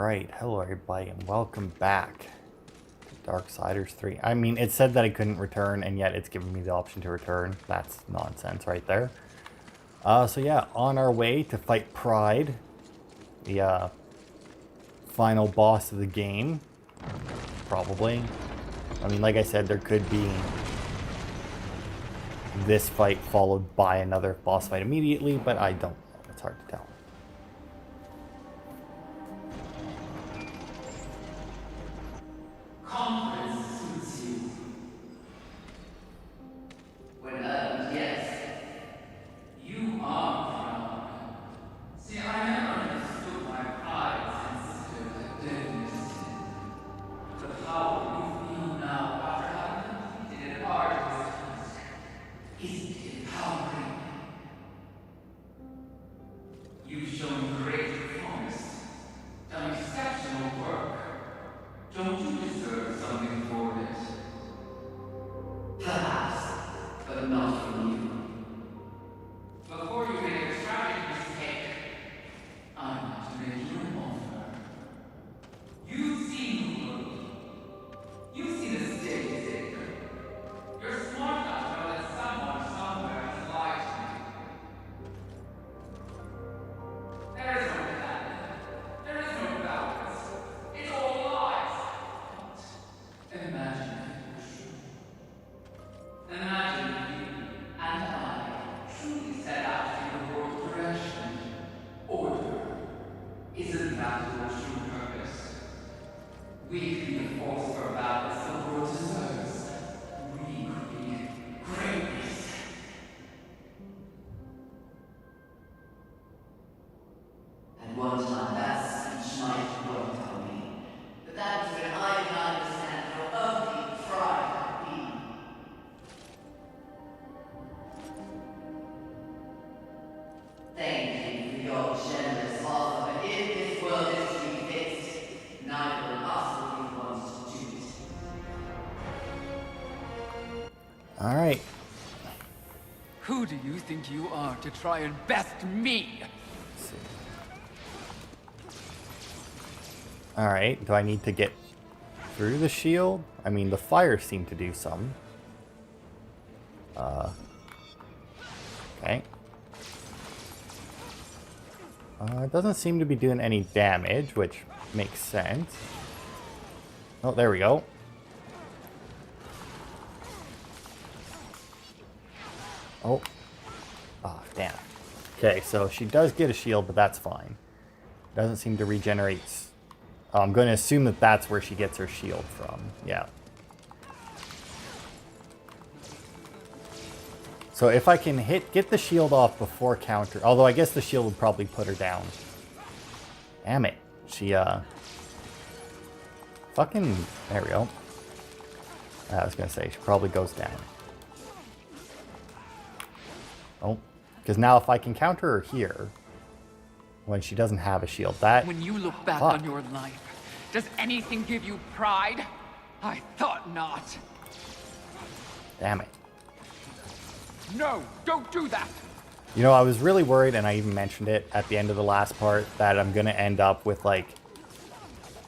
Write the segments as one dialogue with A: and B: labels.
A: Alright, hello everybody and welcome back to Darksiders 3. I mean, it said that I couldn't return and yet it's giving me the option to return. That's nonsense right there. So yeah, on our way to fight Pride, the final boss of the game, probably. I mean, like I said, there could be this fight followed by another boss fight immediately, but I don't know. It's hard to tell.
B: Confidence suits you. When yes, you are proud. See, I never understood my pride sensitive to deadness. The power you feel now after having completed an arduous task is empowering. You've shown great promise, done exceptional work. Don't you deserve something for this? Perhaps, but not from you. Before you make a tragic mistake, I want to make you an offer. You've seen the world. You've seen the state savior. You're smart enough to know that someone somewhere has lied to you. There is no plan. There is no balance. It's all lies. Imagine it was true. Imagine you and I truly set out to give the world direction. Order. Isn't that your true purpose? We can be the force for balance the world deserves. We create greatness. At one time, that speech might have worked on me. But that was when I did not understand how ugly pride could be. Thank you for your generous offer, but if this world is to be fixed, neither will possibly want to do it.
A: Alright.
C: Who do you think you are to try and best me?
A: Alright, do I need to get through the shield? I mean, the fire seemed to do some. Okay. It doesn't seem to be doing any damage, which makes sense. Oh, there we go. Oh. Oh, damn. Okay, so she does get a shield, but that's fine. Doesn't seem to regenerate. I'm going to assume that that's where she gets her shield from. Yeah. So if I can get the shield off before counter, although I guess the shield would probably put her down. Damn it. She, fucking, there we go. I was going to say, she probably goes down. Oh, because now if I can counter her here, when she doesn't have a shield, that...
C: When you look back on your life, does anything give you pride? I thought not.
A: Damn it.
C: No, don't do that!
A: You know, I was really worried, and I even mentioned it at the end of the last part, that I'm gonna end up with, like,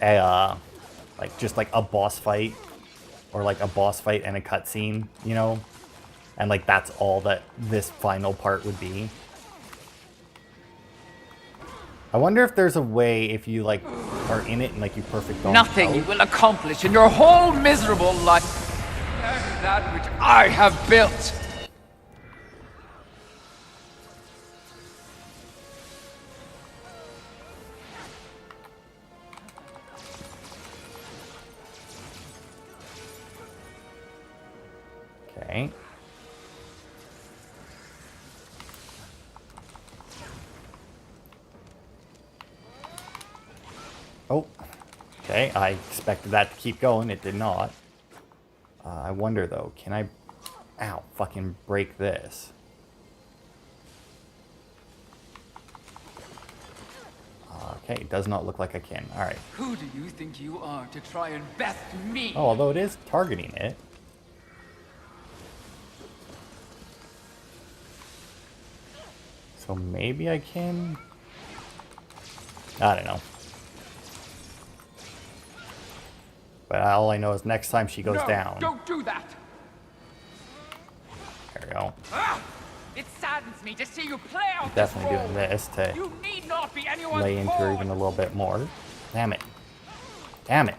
A: a, just, like, a boss fight, or, like, a boss fight and a cutscene, you know? And, like, that's all that this final part would be. I wonder if there's a way, if you, like, are in it and, like, you perfect all
C: Nothing you will accomplish in your whole miserable life than that which I have built.
A: Okay. Oh. Okay, I expected that to keep going. It did not. I wonder, though, can I... Ow, fucking break this? Okay, it does not look like I can. Alright.
C: Who do you think you are to try and best me?
A: Oh, although it is targeting it. So maybe I can... I don't know. But all I know is next time she goes
C: No,
A: down.
C: don't do that.
A: There we go.
C: Ah! It saddens me to see you play out
A: Definitely
C: this role.
A: doing this to
C: You need not be anyone's
A: lay into her
C: pawn.
A: even a little bit more. Damn it. Damn it.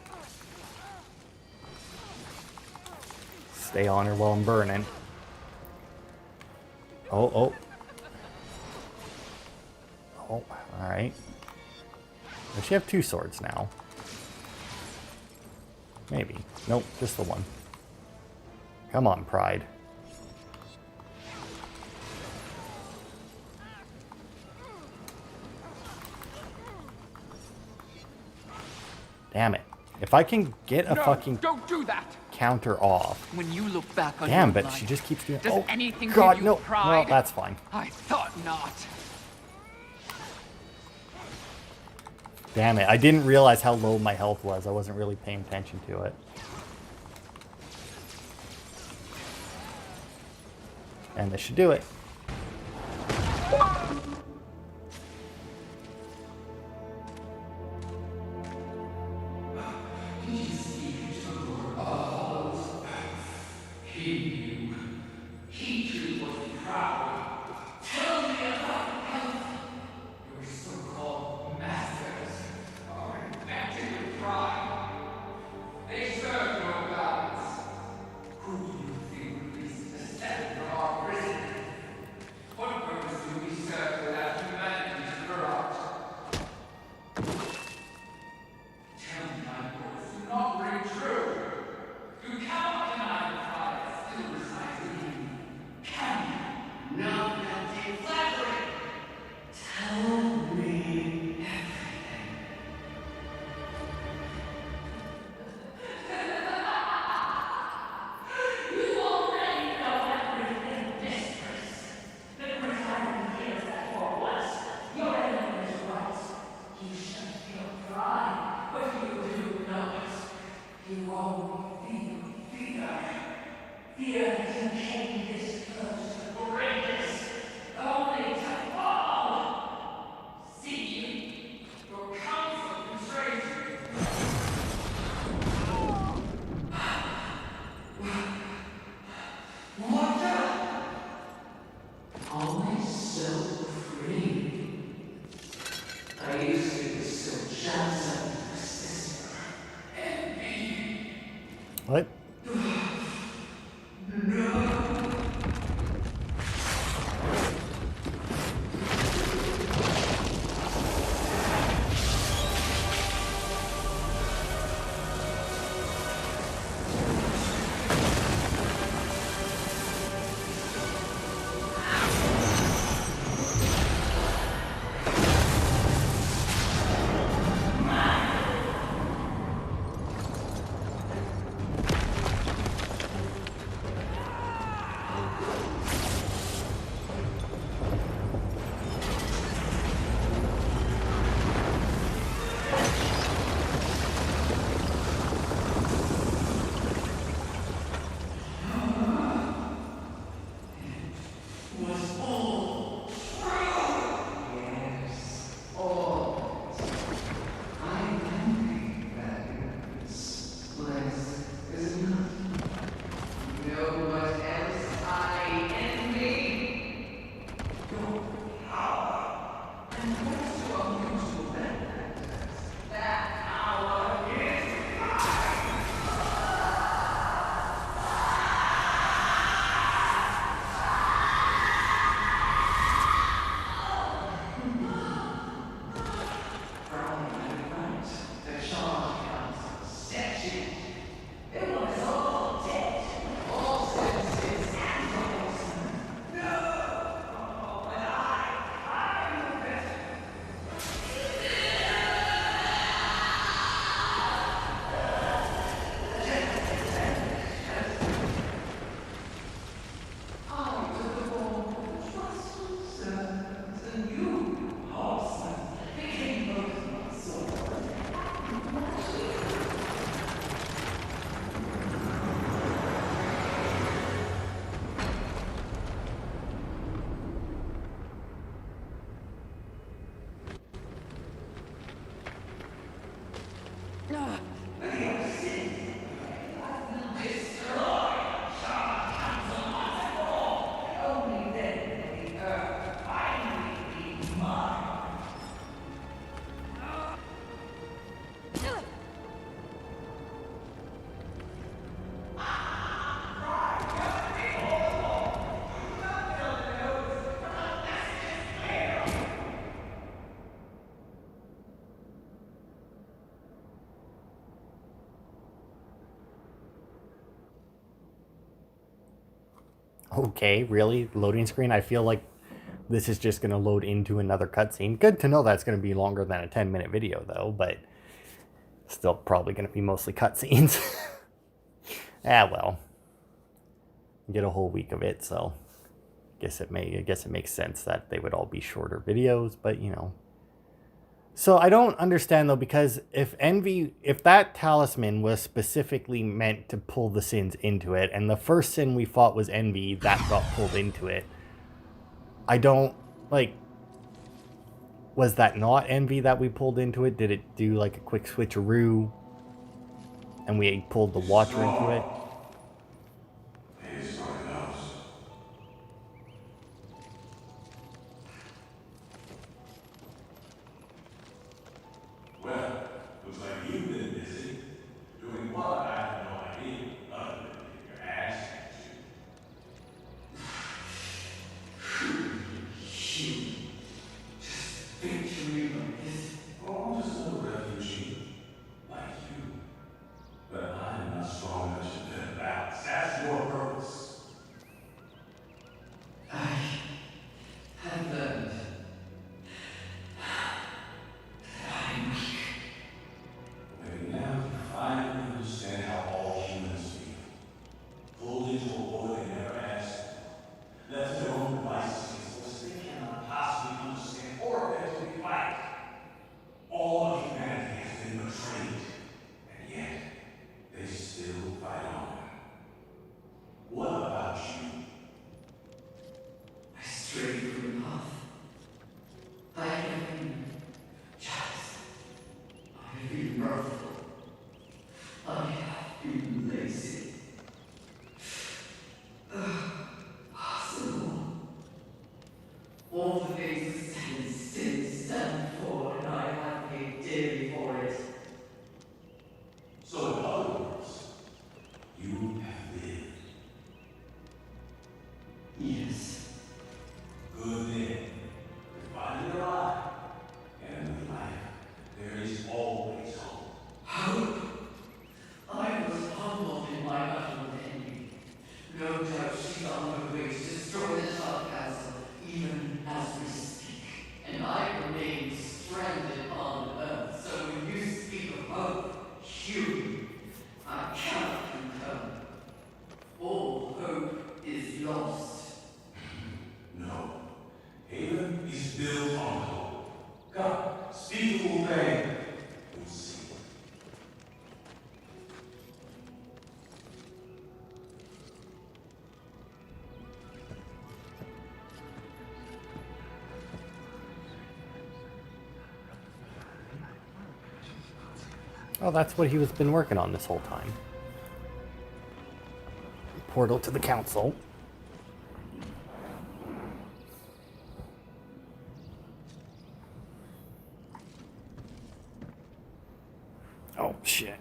A: Stay on her while I'm burning. Oh, oh. Oh, alright. Does she have two swords now? Maybe. Nope, just the one. Come on, Pride. Damn it. If I can get a
C: No,
A: fucking
C: don't do that.
A: counter off.
C: When you look back on
A: Damn,
C: your
A: but
C: life,
A: she just keeps doing...
C: does
A: Oh,
C: anything
A: God,
C: give you
A: no.
C: pride?
A: Well, that's fine.
C: I thought not.
A: Damn it. I didn't realize how low my health was. I wasn't really paying attention to it. And this should do it.
B: He too was proud. Tell me about health. Your so-called masters are infected with pride. They serve no gods. Who do you think released the seven from our prison? What purpose do we serve without humanity's corrupt? Tell me my words do not ring true. You cannot deny the pride that still resides within you. Can you? No, empty flattery. Tell me everything. You already know everything, mistress. The presiding hears that for once your enemy is right. You should feel pride, but you do not. You only feel fear. Fear that you came this close to greatness, only to fall. See, your counsel constrains you. What the? Always so free. I used to be so jealous of your sister. Envy.
A: What?
B: Was all true. Yes, all. I envy that ignorance. Bliss is nothing. You know what else I envy? Your power. And what's so unusual that that power is the charge comes statute. It was all dead. All set
A: Okay, really? Loading screen? I feel like this is just going to load into another cutscene. Good to know that's going to be longer than a 10-minute video, though, but still probably going to be mostly cutscenes. Ah, well. Get a whole week of it, so I guess it makes sense that they would all be shorter videos, but you know. So I don't understand though, because if that talisman was specifically meant to pull the sins into it, and the first sin we fought was envy, that got pulled into it. I don't, like, was that not envy that we pulled into it? Did it do like a quick switcheroo and we pulled the watcher into it?
D: Well, looks like you've been busy. Doing what? I have no idea. Other than getting your ass
B: Shoot. Just victory like this.
D: Oh, I'm just a little refugee. Like you. But I'm not strong enough to defend balance. That's your purpose.
B: I have learned that I'm weak.
D: Maybe now you finally understand how all humans feel. Pulled into a void they never asked for. Left to their own devices against forces they cannot possibly understand or eventually fight. All of humanity has been betrayed, and yet they still fight on. What about you?
B: I strayed from the path. I have been just. I have been mirthful. I have been lazy. Possible. All the things that sin stand for, and I have paid dearly for it.
D: So in other words, you have lived.
B: Yes.
D: Good then. You're finally alive. And with life, there is always hope.
B: Hope. I was humbled in my battle with envy. No doubt she's on her way to destroy the Dark Castle, even as we speak. And I remain stranded on Earth. So when you speak of hope, Huey, I cannot concur. All hope is lost.
D: No. Haven is built on hope. Come, speak the full thing. We'll see.
A: Oh, that's what he was been working on this whole time. Portal to the council. Oh, shit.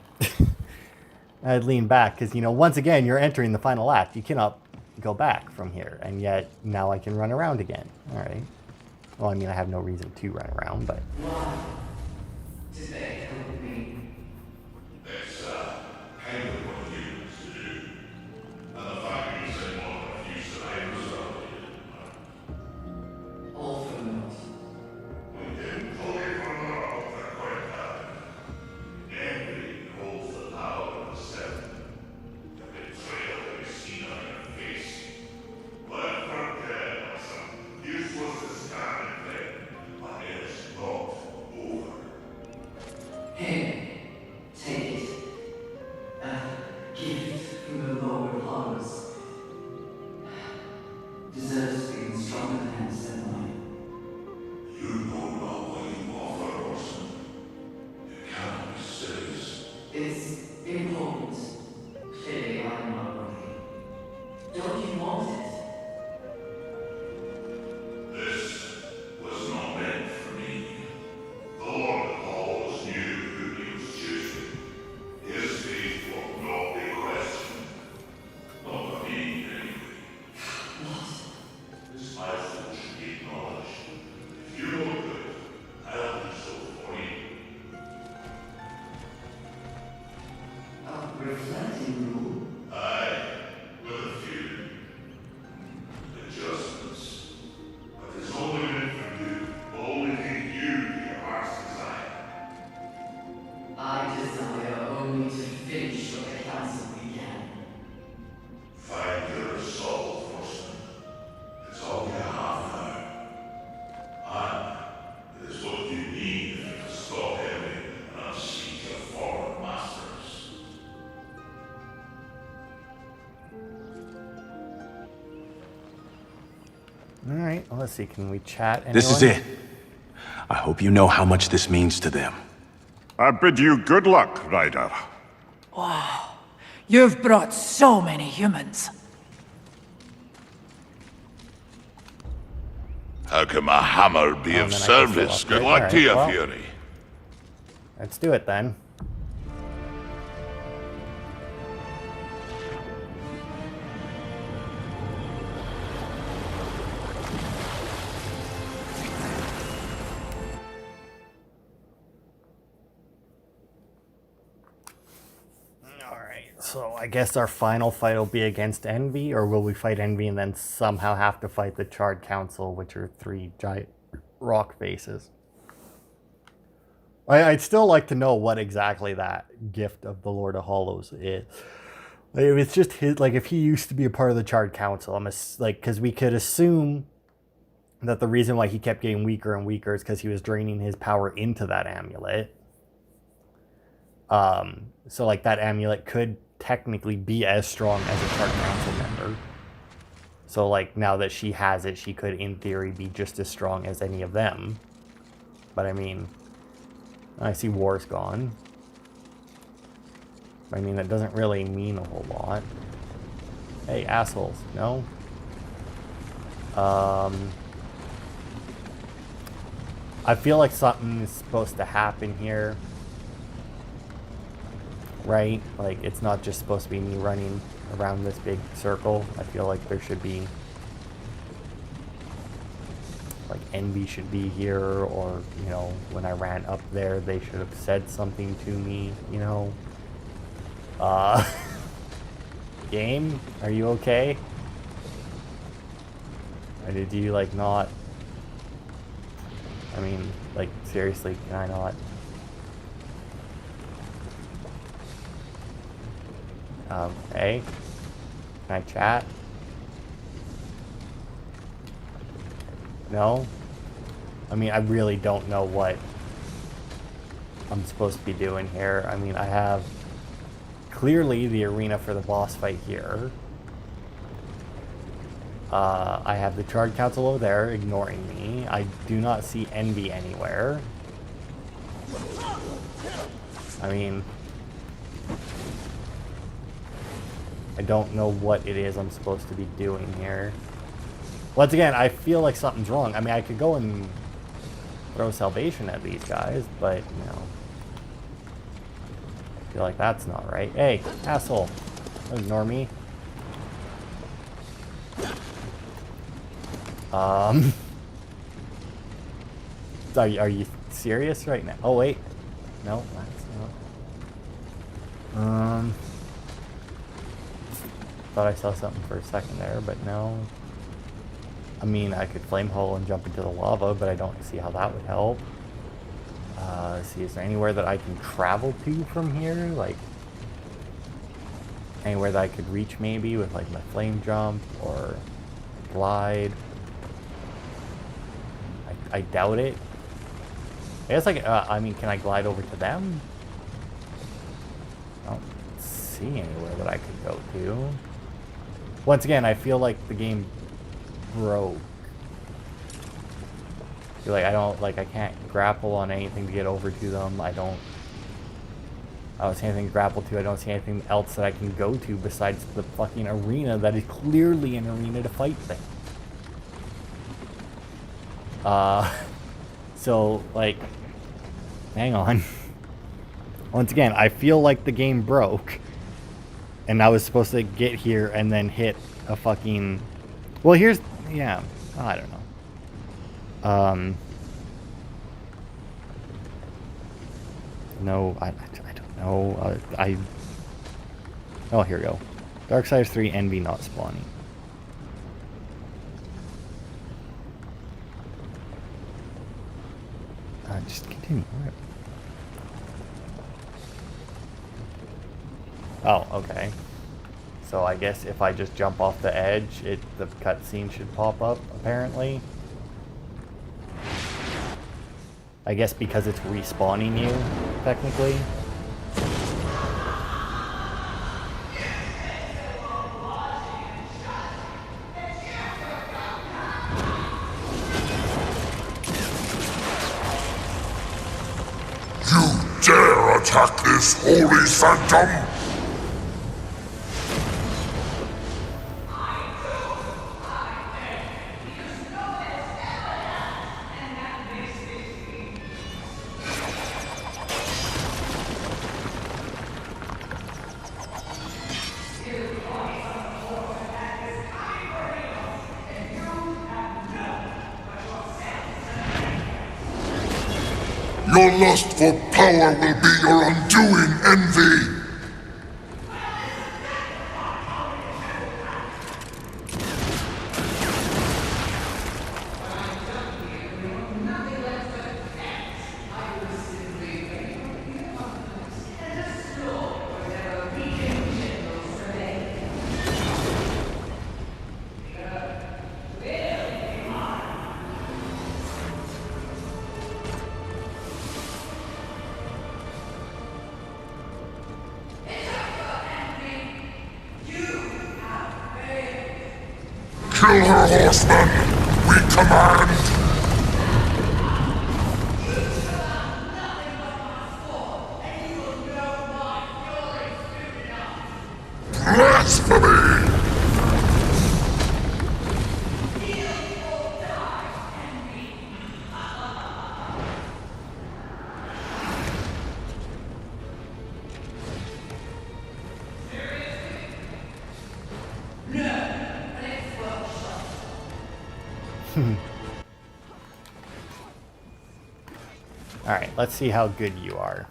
A: I'd lean back because, you know, once again, you're entering the final act. You cannot go back from here. And yet, now I can run around again. All right. Well, I mean, I have no reason to run around, but...
B: Why did they help me?
D: It's, kind of what humans do. And the fact you said one of the few survivors
B: All for naught.
D: we didn't fully run out the quick time. Envy holds the power of the seven. The betrayal that is seen on your face. Let her get some useless discarded thing, but it's not over.
A: All right, well, let's see. Can we chat? Anyone?
D: This is it. I hope you know how much this means to them.
E: I bid you good luck, Ryder.
F: You've brought so many humans.
G: How can my hammer be
A: Oh,
G: of
A: then I guess
G: service?
A: we'll
G: Good
A: upgrade.
G: luck
A: All
G: to you,
A: right, well.
G: Fury.
A: Let's do it then. Alright, so I guess our final fight will be against Envy, or will we fight Envy and then somehow have to fight the Charred Council, which are 3 giant rock faces? I'd still like to know what exactly that gift of the Lord of Hollows is. Like, if it's just his, like if he used to be a part of the Charred Council, because we could assume that the reason why he kept getting weaker and weaker is because he was draining his power into that amulet. So like that amulet could technically be as strong as a Charred Council member. So like now that she has it, she could in theory be just as strong as any of them. But I mean, I see War's gone. I mean, that doesn't really mean a whole lot. Hey, assholes. No? I feel like something is supposed to happen here. Right? Like, it's not just supposed to be me running around this big circle. I feel like there should be... like, Envy should be here, or, you know, when I ran up there, they should have said something to me, you know? Game? Are you okay? Or did you, like, not... I mean, like, seriously, can I not... Hey? Can I chat? No? I mean, I really don't know what I'm supposed to be doing here. I mean, I have clearly the arena for the boss fight here. I have the Charred Council over there ignoring me. I do not see Envy anywhere. I mean, I don't know what it is I'm supposed to be doing here. Once again, I feel like something's wrong. I mean, I could go and throw salvation at these guys, but, you know, I feel like that's not right. Hey, asshole. Don't ignore me. Are you serious right now? Oh, wait. No, that's not. Thought I saw something for a second there, but no. I mean, I could flame hole and jump into the lava, but I don't see how that would help. Let's see, is there anywhere that I can travel to from here? Like, anywhere that I could reach maybe with like my flame jump or glide? I doubt it. I guess like, I mean, can I glide over to them? I don't see anywhere that I could go to. Once again, I feel like the game broke. I feel like I can't grapple on anything to get over to them. I don't see anything to grapple to. I don't see anything else that I can go to besides the fucking arena that is clearly an arena to fight things. So, like, hang on. Once again, I feel like the game broke. And I was supposed to get here and then hit a fucking... Well, here's... Yeah, I don't know. No, I don't know. Oh, here we go. Darksiders 3, Envy not spawning. Just continue. Oh, okay. So I guess if I just jump off the edge, the cutscene should pop up, apparently. I guess because it's respawning you, technically.
G: attack this holy sanctum? Your lust for power will be your undoing, Envy! Kill her, horsemen! We command! Blasphemy!
A: Alright, let's see how good you are.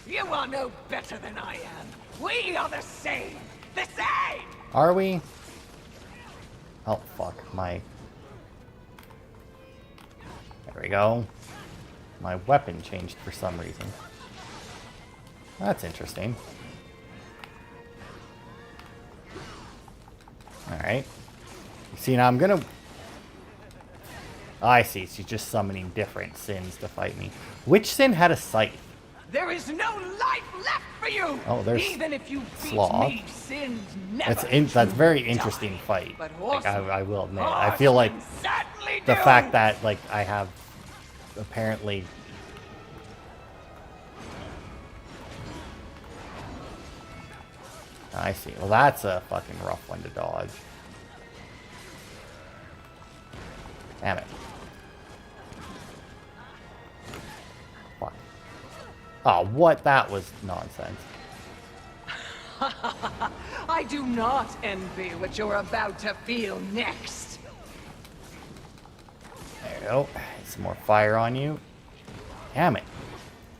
C: You are no better than I am. We are the same. The same!
A: Are we? Oh, fuck. There we go. My weapon changed for some reason. That's interesting. Alright. See, now I'm gonna... I see, she's just summoning different sins to fight me. Which sin had a scythe?
C: There is no life left for you!
A: Oh, there's
C: Even if you beat
A: Sloth.
C: me, sins never
A: That's very
C: truly
A: interesting
C: die.
A: fight.
C: But
A: Like, I
C: horsemen-
A: will admit. I feel like
C: horsemen certainly
A: the
C: do.
A: fact that, like, I have apparently... I see. Well, that's a fucking rough one to dodge. Damn it. Fuck. Oh, what? That was nonsense.
C: I do not envy what you're about to feel next.
A: There you go. Some more fire on you. Damn it.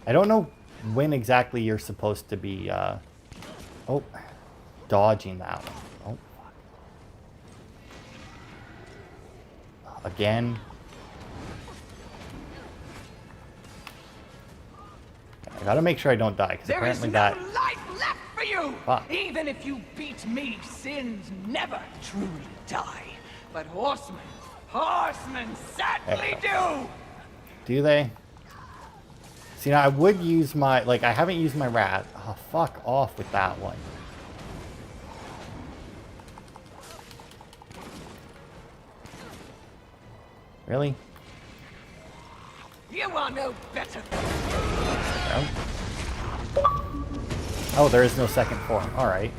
A: I don't know when exactly you're supposed to be, dodging that one. Oh, fuck. Again. I gotta make sure I don't die, because
C: There is
A: apparently
C: no
A: that...
C: life left for you!
A: Fuck.
C: Even if you beat me, sins never truly die. But horsemen certainly do!
A: Do they? See, now I would use my... Like, I haven't used my rat. Oh, fuck off with that one. Really?
C: You are no better.
A: No. Oh, there is no second form. Alright.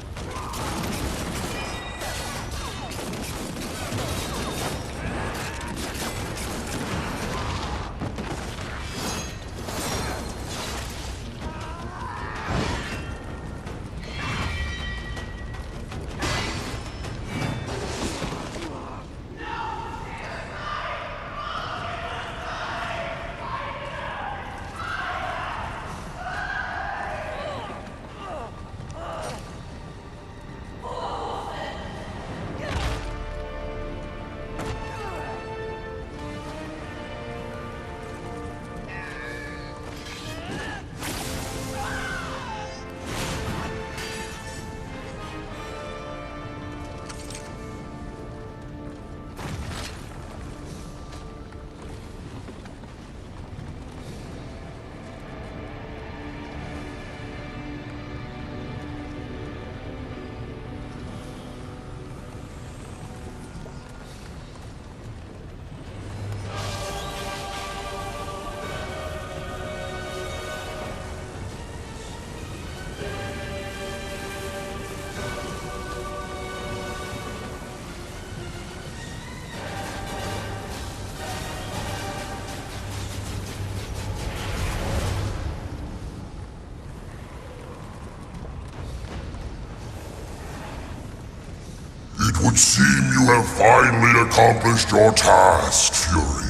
G: would seem you have finally accomplished your task, Fury.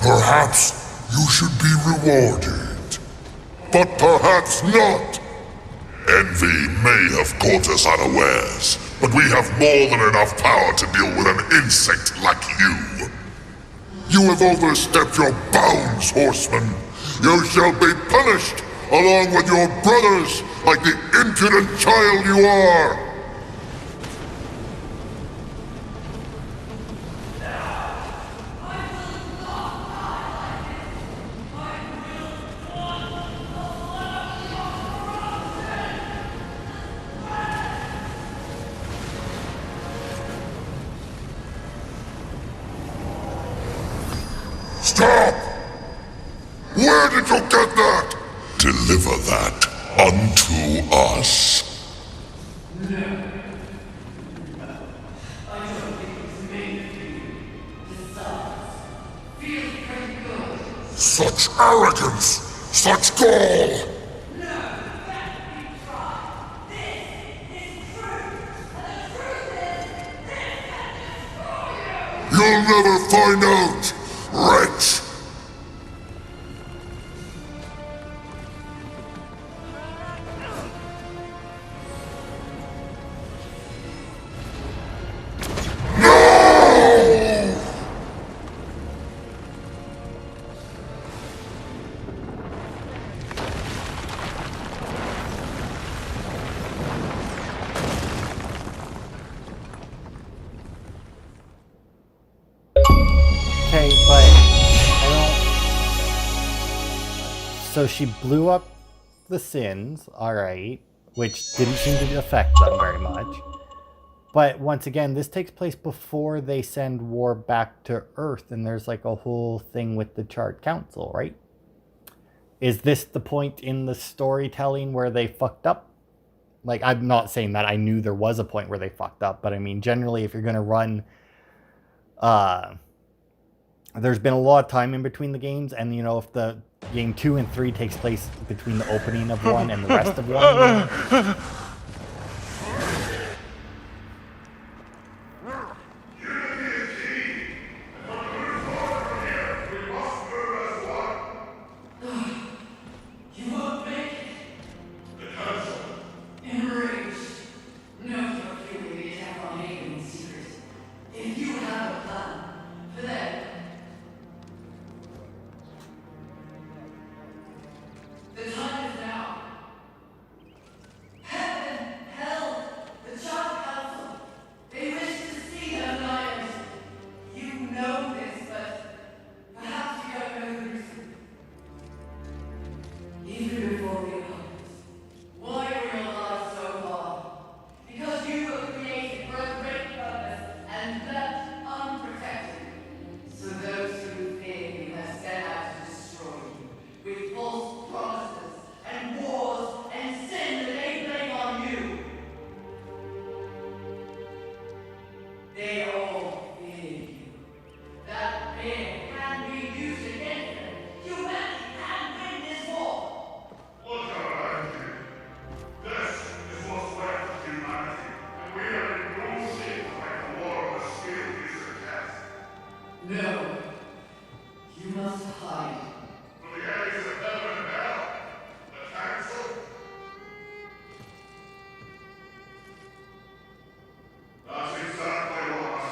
G: Perhaps you should be rewarded. But perhaps not. Envy may have caught us unawares, but we have more than enough power to deal with an insect like you. You have overstepped your bounds, horseman. You shall be punished, along with your brothers, like the impudent child you are. Stop! Where did you get that? Deliver that unto us. Such arrogance! Such gall! You'll never find out, wretch!
A: Okay, but I don't... So she blew up the Sins, alright, which didn't seem to affect them very much. But once again, this takes place before they send War back to Earth, and there's like a whole thing with the Charred Council, right? Is this the point in the storytelling where they fucked up? Like, I'm not saying that I knew there was a point where they fucked up, but I mean, generally, if you're going to run... there's been a lot of time in between the games, and you know, if the game 2 and 3 takes place between the opening of one and the rest of one.
B: You won't make it. Enraged. No, you're fueling the attack on Haven in secret. If you have a plan for them, the time is now. Heaven, hell, the Child Council, they wish to see them liars. You know this, but perhaps you don't know the reason. Even before we oppose, why were your lives so hard? Because you were created for a great purpose and left unprotected. So those who fear you have set out to destroy you with false promises and wars and sin that they blame on you. They all fear you. That fear can be used against them. Humanity can win this war.
D: Look around you. This is what's left of humanity, and we are in no shape to fight the war on the scale you suggest.
B: No. You must hide.
D: For the enemies of heaven and hell, the council. That's exactly what I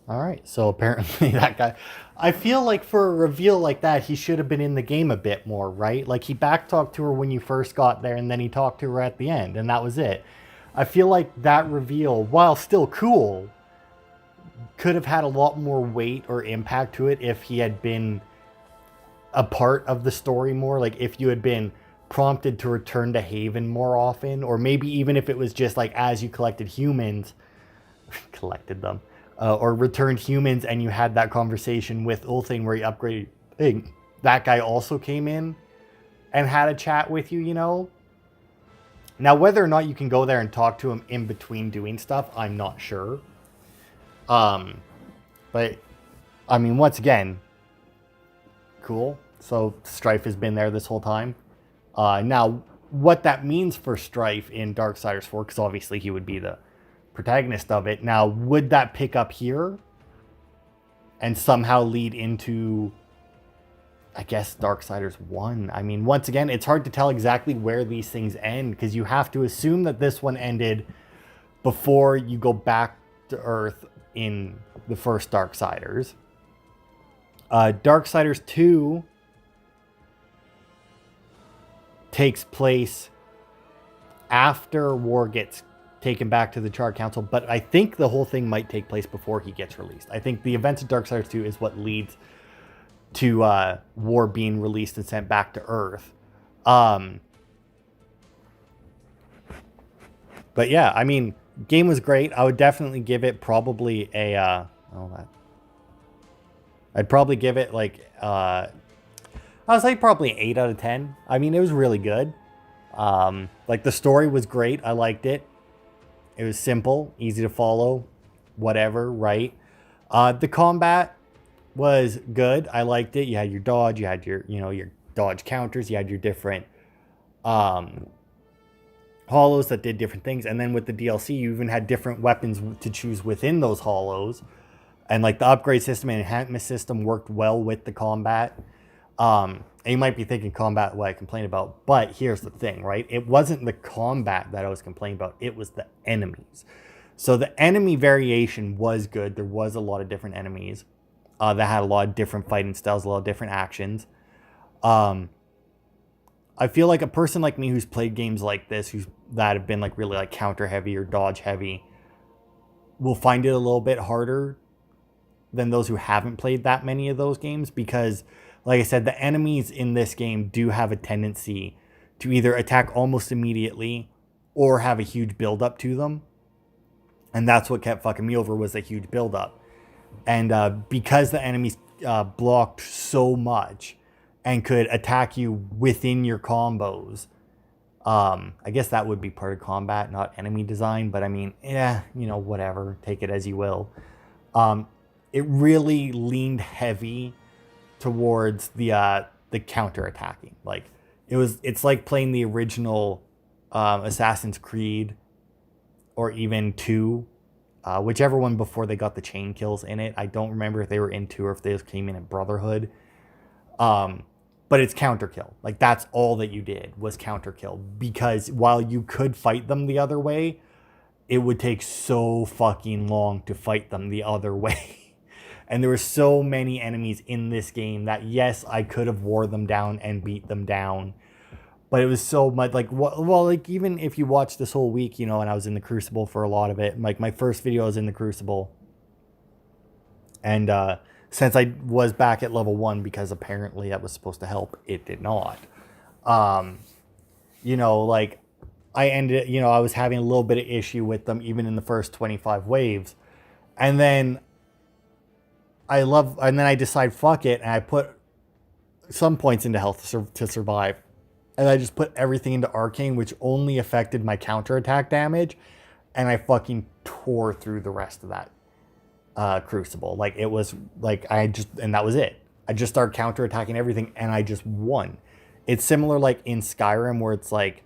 A: All right, so apparently that guy... I feel like for a reveal like that, he should have been in the game a bit more, right? Like, he backtalked to her when you first got there, and then he talked to her at the end, and that was it. I feel like that reveal, while still cool, could have had a lot more weight or impact to it if he had been a part of the story more. Like, if you had been prompted to return to Haven more often, or maybe even if it was just like as you collected humans, collected them, or returned humans, and you had that conversation with Ulthing where he upgraded thing, that guy also came in and had a chat with you, you know? Now, whether or not you can go there and talk to him in between doing stuff, I'm not sure. But, I mean, once again, cool. So, Strife has been there this whole time. Now, what that means for Strife in Darksiders 4, because obviously he would be the protagonist of it. Now, would that pick up here and somehow lead into, I guess, Darksiders 1? I mean, once again, it's hard to tell exactly where these things end, because you have to assume that this one ended before you go back to Earth in the first Darksiders. Darksiders 2 takes place after War gets taken back to the Charter Council, but I think the whole thing might take place before he gets released. I think the events of Darksiders 2 is what leads to War being released and sent back to Earth. But yeah, I mean, game was great. I would definitely give it probably a I'd probably give it like I would say probably an 8 out of 10. I mean, it was really good. Like, the story was great. I liked it. It was simple, easy to follow, whatever, right? The combat was good. I liked it. You had your dodge, you had your, you know, your dodge counters, you had your different hollows that did different things. And then with the DLC, you even had different weapons to choose within those hollows. And like the upgrade system and enhancement system worked well with the combat. And you might be thinking combat, what I complain about, but here's the thing, right? It wasn't the combat that I was complaining about. It was the enemies. So the enemy variation was good. There was a lot of different enemies that had a lot of different fighting styles, a lot of different actions. I feel like a person like me who's played games like this, that have been like really like counter heavy or dodge heavy, will find it a little bit harder than those who haven't played that many of those games, because like I said, the enemies in this game do have a tendency to either attack almost immediately or have a huge build up to them. And that's what kept fucking me over, was a huge build up. And because the enemies blocked so much and could attack you within your combos, I guess that would be part of combat, not enemy design. But I mean, yeah, you know, whatever, take it as you will. It really leaned heavy towards the counter attacking. Like, it's like playing the original Assassin's Creed, or even 2, whichever one before they got the chain kills in it. I don't remember if they were in 2 or if they just came in at Brotherhood. But it's counter kill. Like, that's all that you did was counter kill, because while you could fight them the other way, it would take so fucking long to fight them the other way. And there were so many enemies in this game that, yes, I could have wore them down and beat them down. But it was so much like, well, like, even if you watch this whole week, you know, and I was in the Crucible for a lot of it. Like, my first video was in the Crucible. And since I was back at level 1, because apparently that was supposed to help, it did not. You know, like, I was having a little bit of issue with them even in the first 25 waves. And then I decide, fuck it, and I put some points into health to survive. And I just put everything into Arcane, which only affected my counterattack damage. And I fucking tore through the rest of that Crucible. Like, it was, like, and that was it. I just started counterattacking everything, and I just won. It's similar, like, in Skyrim, where it's like,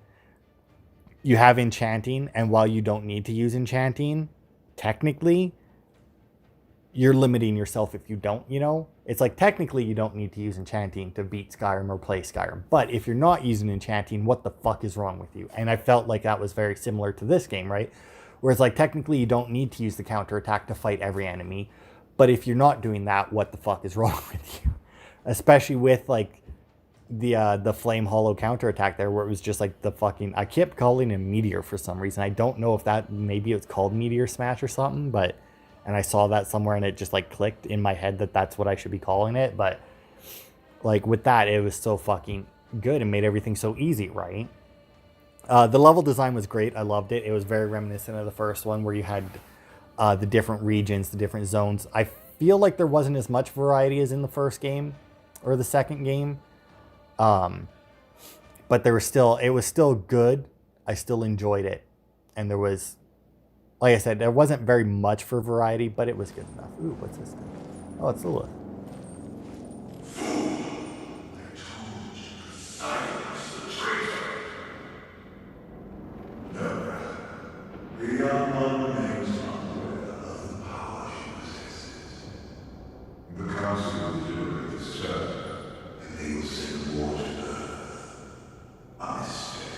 A: you have enchanting, and while you don't need to use enchanting, technically, you're limiting yourself if you don't, you know? It's like, technically you don't need to use enchanting to beat Skyrim or play Skyrim. But if you're not using enchanting, what the fuck is wrong with you? And I felt like that was very similar to this game, right? Where it's like, technically you don't need to use the counterattack to fight every enemy. But if you're not doing that, what the fuck is wrong with you? Especially with like the flame hollow counterattack there, where it was just like the fucking, I kept calling him meteor for some reason. I don't know if that, maybe it's called meteor smash or something, but, and I saw that somewhere and it just like clicked in my head that that's what I should be calling it. But like with that, it was so fucking good and made everything so easy, right? The level design was great. I loved it. It was very reminiscent of the first one, where you had the different regions, the different zones. I feel like there wasn't as much variety as in the first game or the second game. But there was still, it was still good. I still enjoyed it. And there was, like I said, there wasn't very much for variety, but it was good enough. Ooh, what's this thing? Oh, it's Lilith.
D: The young one remains unaware of the power she possesses. The council will do it this time, and they will send war to Earth. A mistake.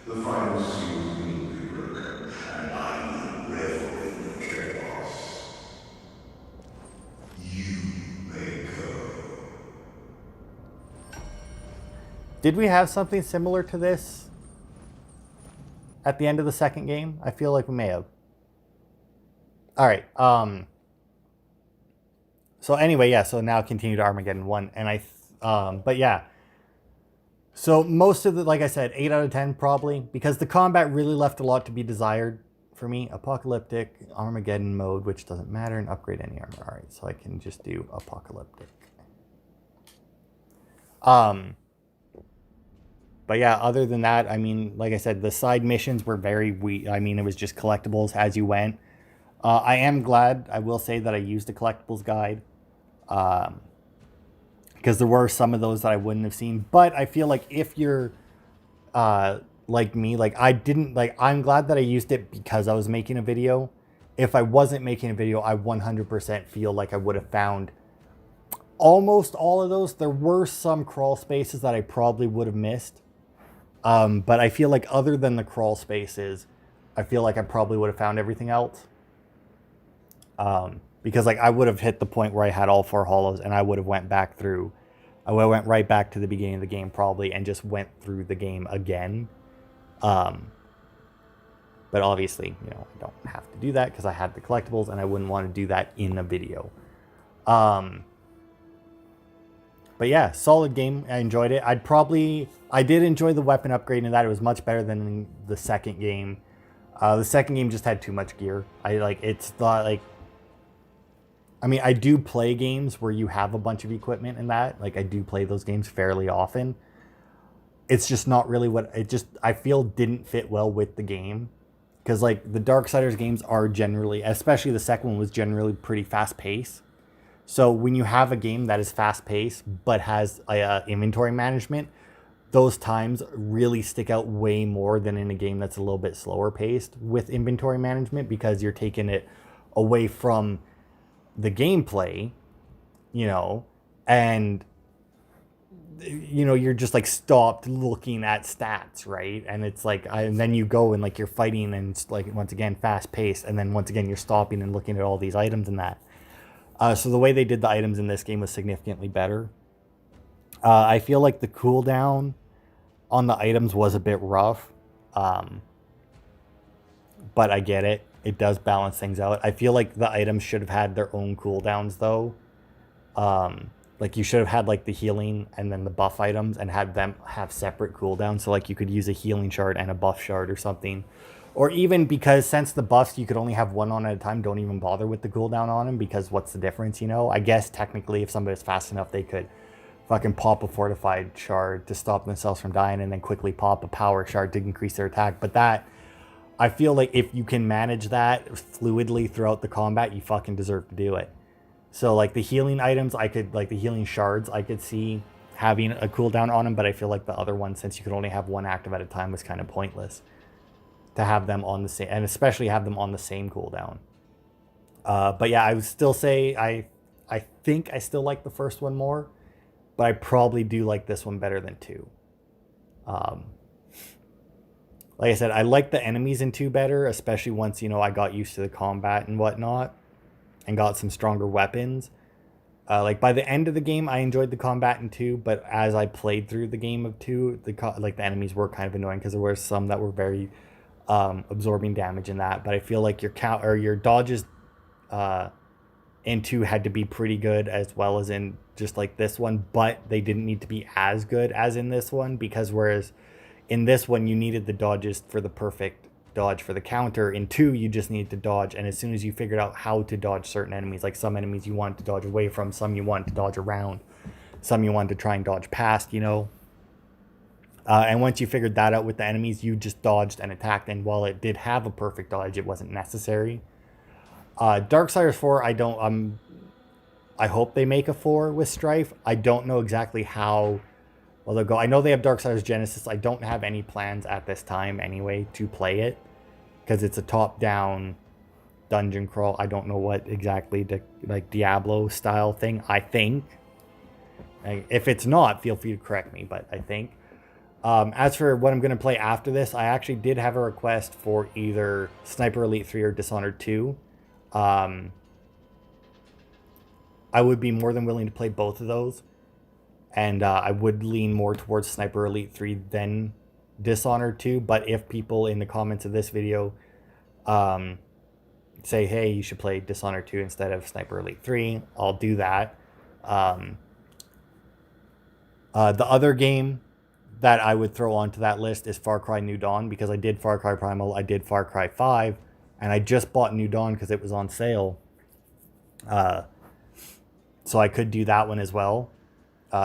D: The final seal will be broken, and I will revel in the chaos. You may go.
A: Did we have something similar to this at the end of the second game? I feel like we may have. All right. So anyway, yeah. So now continue to Armageddon 1, and but yeah. So most of the, like I said, 8 out of 10 probably, because the combat really left a lot to be desired for me. Apocalyptic, Armageddon mode, which doesn't matter, and upgrade any armor. All right, so I can just do apocalyptic. But yeah, other than that, I mean, like I said, the side missions were very weak. I mean, it was just collectibles as you went. I am glad, I will say, that I used the collectibles guide. Because there were some of those that I wouldn't have seen. But I feel like if you're like me, like I'm glad that I used it because I was making a video. If I wasn't making a video, I 100% feel like I would have found almost all of those. There were some crawl spaces that I probably would have missed. But I feel like other than the crawl spaces, I feel like I probably would have found everything else. Because like I would have hit the point where I had all 4 hollows, and I would have went back through. I went right back to the beginning of the game probably and just went through the game again. But obviously, you know, I don't have to do that because I had the collectibles, and I wouldn't want to do that in a video. But yeah, solid game. I enjoyed it. I did enjoy the weapon upgrade in that. It was much better than in the second game. The second game just had too much gear. It's not like, I mean, I do play games where you have a bunch of equipment in that. Like, I do play those games fairly often. It's just not really what I feel didn't fit well with the game. Because like the Darksiders games are generally, especially the second one, was generally pretty fast paced. So when you have a game that is fast paced but has inventory management, those times really stick out way more than in a game that's a little bit slower paced with inventory management, because you're taking it away from the gameplay, you know, and you know, you're just like stopped looking at stats, right? And it's like, and then you go and like you're fighting, and it's like, once again, fast paced, and then once again you're stopping and looking at all these items and that. So the way they did the items in this game was significantly better. I feel like the cooldown on the items was a bit rough. But I get it. It does balance things out. I feel like the items should have had their own cooldowns though. Like you should have had like the healing and then the buff items and had them have separate cooldowns. So like you could use a healing shard and a buff shard or something. Or even, because since the buffs you could only have one on at a time, don't even bother with the cooldown on them, because what's the difference, you know? I guess technically if somebody's fast enough, they could fucking pop a fortified shard to stop themselves from dying, and then quickly pop a power shard to increase their attack. But that, I feel like if you can manage that fluidly throughout the combat, you fucking deserve to do it. So like the healing items, like the healing shards, I could see having a cooldown on them, but I feel like the other one, since you could only have one active at a time, was kind of pointless to have them on the same, and especially have them on the same cooldown. But yeah, I would still say I think I still like the first one more, but I probably do like this one better than 2. Like I said, I like the enemies in 2 better, especially once, you know, I got used to the combat and whatnot. and got some stronger weapons. Like by the end of the game, I enjoyed the combat in 2, but as I played through the game of 2, the enemies were kind of annoying because there were some that were very absorbing damage in that. But I feel like your dodges in 2 had to be pretty good as well as in just like this one, but they didn't need to be as good as in this one, because whereas in this one you needed the dodges for the perfect dodge for the counter, in 2 you just need to dodge, and as soon as you figured out how to dodge certain enemies, like some enemies you wanted to dodge away from, some you wanted to dodge around, some you wanted to try and dodge past, you know, and once you figured that out with the enemies, you just dodged and attacked, and while it did have a perfect dodge, it wasn't necessary. Darksiders 4, I hope they make a 4 with Strife. I don't know exactly how well they'll go. I know they have Darksiders Genesis. I don't have any plans at this time anyway to play it, because it's a top-down dungeon crawl. I don't know what exactly the like Diablo style thing, I think. If it's not, feel free to correct me, but I think. As for what I'm going to play after this, I actually did have a request for either Sniper Elite 3 or Dishonored 2. I would be more than willing to play both of those, and I would lean more towards Sniper Elite 3 than Dishonored 2, but if people in the comments of this video say, hey, you should play Dishonored 2 instead of Sniper Elite 3, I'll do that. The other game that I would throw onto that list is Far Cry New Dawn, because I did Far Cry Primal, I did Far Cry 5, and I just bought New Dawn because it was on sale. So I could do that one as well.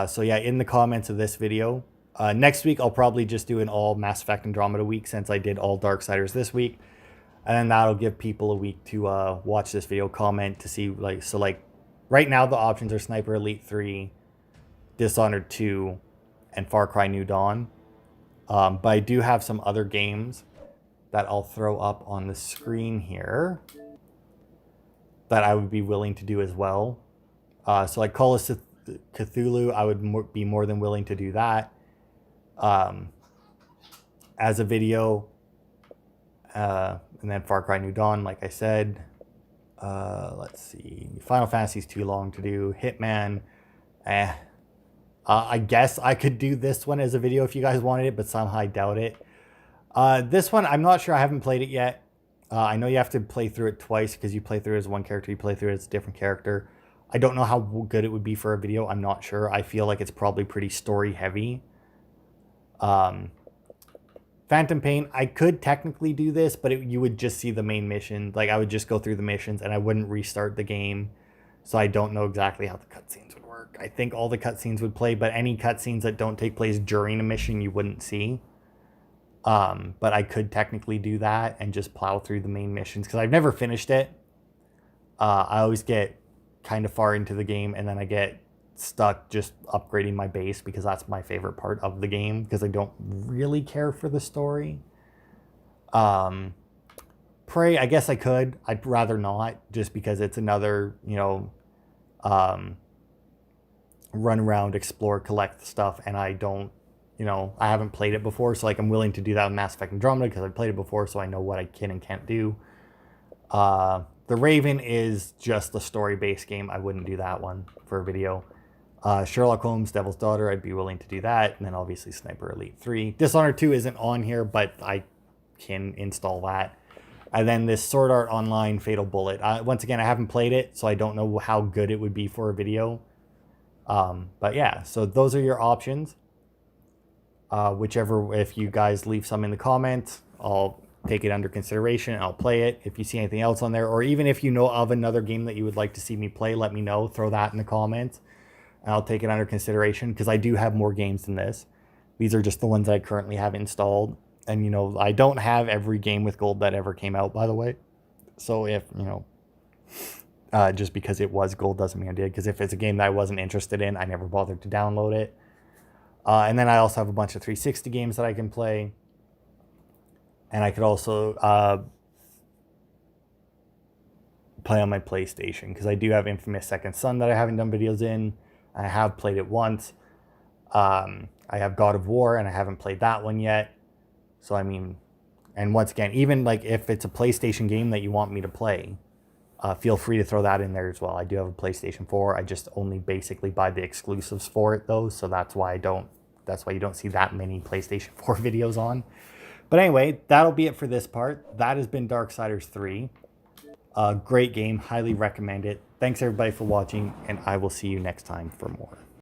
A: So yeah, in the comments of this video, next week I'll probably just do an all Mass Effect Andromeda week, since I did all Darksiders this week. And then that'll give people a week to watch this video, comment to see, like, so like right now the options are Sniper Elite 3, Dishonored 2, and Far Cry New Dawn. But I do have some other games that I'll throw up on the screen here that I would be willing to do as well. So like Call of Cthulhu, I would be more than willing to do that as a video. And then Far Cry New Dawn, like I said. Let's see. Final Fantasy's too long to do. Hitman, I guess I could do this one as a video if you guys wanted it, but somehow I doubt it. This one, I'm not sure. I haven't played it yet. I know you have to play through it twice, because you play through it as one character, you play through it as a different character. I don't know how good it would be for a video. I'm not sure. I feel like it's probably pretty story heavy. Phantom Pain, I could technically do this, but you would just see the main mission. Like, I would just go through the missions and I wouldn't restart the game. So I don't know exactly how the cutscenes would work. I think all the cutscenes would play, but any cutscenes that don't take place during a mission, you wouldn't see. But I could technically do that and just plow through the main missions, because I've never finished it. I always get kind of far into the game and then I get stuck just upgrading my base, because that's my favorite part of the game, because I don't really care for the story. Prey, I guess I could. I'd rather not, just because it's another, you know, run around, explore, collect stuff, and I don't, you know, I haven't played it before, so like I'm willing to do that with Mass Effect Andromeda because I played it before, so I know what I can and can't do. The Raven is just a story-based game. I wouldn't do that one for a video. Sherlock Holmes, Devil's Daughter, I'd be willing to do that. And then obviously Sniper Elite 3. Dishonored 2 isn't on here, but I can install that. And then this Sword Art Online Fatal Bullet. Once again, I haven't played it, so I don't know how good it would be for a video. But yeah, so those are your options. Whichever, if you guys leave some in the comments, I'll take it under consideration and I'll play it. If you see anything else on there, or even if you know of another game that you would like to see me play, let me know. Throw that in the comments and I'll take it under consideration, because I do have more games than this. These are just the ones that I currently have installed. And, you know, I don't have every game with gold that ever came out, by the way. So if, you know, just because it was gold doesn't mean I did. Because if it's a game that I wasn't interested in, I never bothered to download it. And then I also have a bunch of 360 games that I can play. And I could also play on my PlayStation, because I do have Infamous Second Son that I haven't done videos in. I have played it once. I have God of War, and I haven't played that one yet. So, I mean, and once again, even like if it's a PlayStation game that you want me to play, feel free to throw that in there as well. I do have a PlayStation 4. I just only basically buy the exclusives for it though, so that's why you don't see that many PlayStation 4 videos on. But anyway, that'll be it for this part. That has been Darksiders 3. Great game, highly recommend it. Thanks everybody for watching, and I will see you next time for more.